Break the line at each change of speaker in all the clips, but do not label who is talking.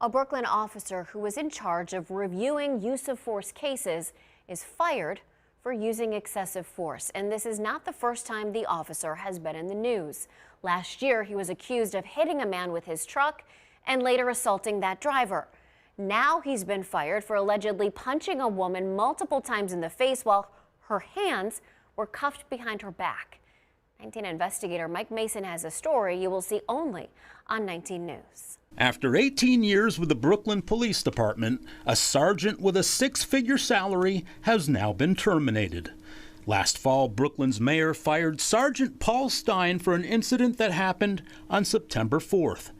A Brooklyn officer who was in charge of reviewing use of force cases is fired for using excessive force. And this is not the first time the officer has been in the news. Last year, he was accused of hitting a man with his truck and later assaulting that driver. Now he's been fired for allegedly punching a woman multiple times in the face while her hands were cuffed behind her back. 19 investigator Mike Mason has a story you will see only on 19 News.
After 18 years with the Brooklyn Police Department, a sergeant with a six-figure salary has now been terminated. Last fall, Brooklyn's mayor fired Sergeant Paul Stein for an incident that happened on September 4th.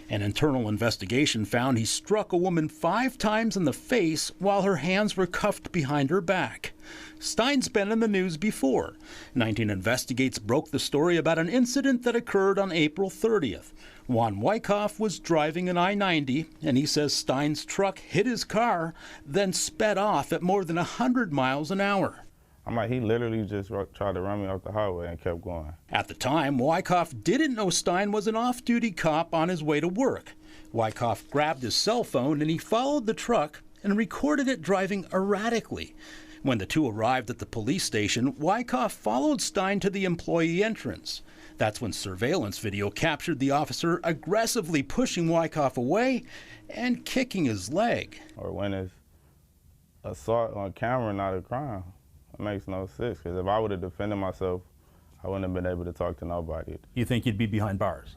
An internal investigation found he struck a woman 5 times in the face while her hands were cuffed behind her back. Stein's been in the news before. 19 Investigates broke the story about an incident that occurred on April 30th. Juan Wyckoff was driving an I-90, and he says Stein's truck hit his car, then sped off at more than 100 miles an hour.
He literally just tried to run me off the highway and kept going.
At the time, Wyckoff didn't know Stein was an off-duty cop on his way to work. Wyckoff grabbed his cell phone and he followed the truck and recorded it driving erratically. When the two arrived at the police station, Wyckoff followed Stein to the employee entrance. That's when surveillance video captured the officer aggressively pushing Wyckoff away and kicking his leg.
Or when it's assault on camera, not a crime. It makes no sense, because if I would have defended myself, I wouldn't have been able to talk to nobody.
You think you'd be behind bars?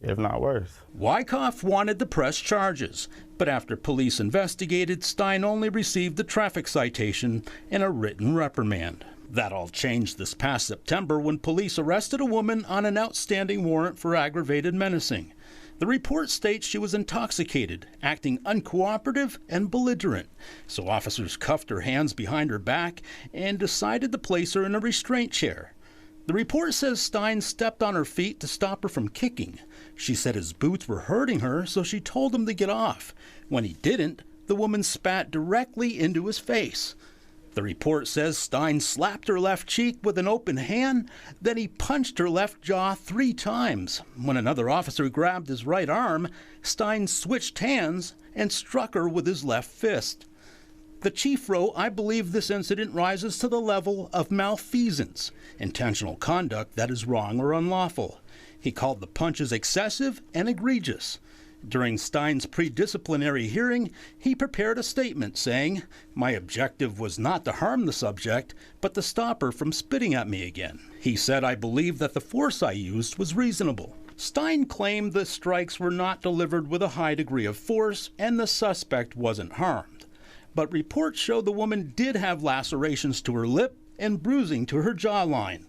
If not worse.
Wyckoff wanted to press charges, but after police investigated, Stein only received a traffic citation and a written reprimand. That all changed this past September when police arrested a woman on an outstanding warrant for aggravated menacing. The report states she was intoxicated, acting uncooperative and belligerent, so officers cuffed her hands behind her back and decided to place her in a restraint chair. The report says Stein stepped on her feet to stop her from kicking. She said his boots were hurting her, so she told him to get off. When he didn't, the woman spat directly into his face. The report says Stein slapped her left cheek with an open hand, then he punched her left jaw 3 times. When another officer grabbed his right arm, Stein switched hands and struck her with his left fist. The chief wrote, "I believe this incident rises to the level of malfeasance, intentional conduct that is wrong or unlawful." He called the punches excessive and egregious. During Stein's pre-disciplinary hearing, he prepared a statement saying, "My objective was not to harm the subject, but to stop her from spitting at me again." He said, "I believe that the force I used was reasonable." Stein claimed the strikes were not delivered with a high degree of force and the suspect wasn't harmed. But reports show the woman did have lacerations to her lip and bruising to her jawline.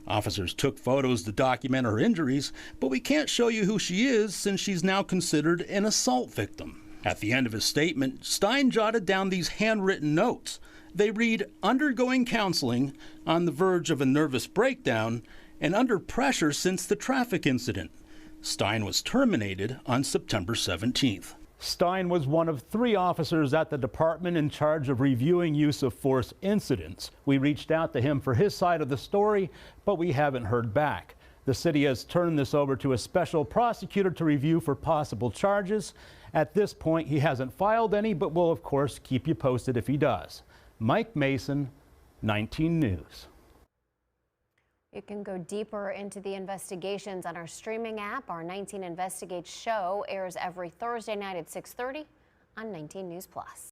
Officers took photos to document her injuries, but we can't show you who she is since she's now considered an assault victim. At the end of his statement, Stein jotted down these handwritten notes. They read, "Undergoing counseling, on the verge of a nervous breakdown, and under pressure since the traffic incident." Stein was terminated on September 17th.
Stein was one of 3 officers at the department in charge of reviewing use of force incidents. We reached out to him for his side of the story, but we haven't heard back. The city has turned this over to a special prosecutor to review for possible charges. At this point, he hasn't filed any, but we'll of course keep you posted if he does. Mike Mason, 19 News.
You can go deeper into the investigations on our streaming app. Our 19 Investigates show airs every Thursday night at 6:30 on 19 News Plus.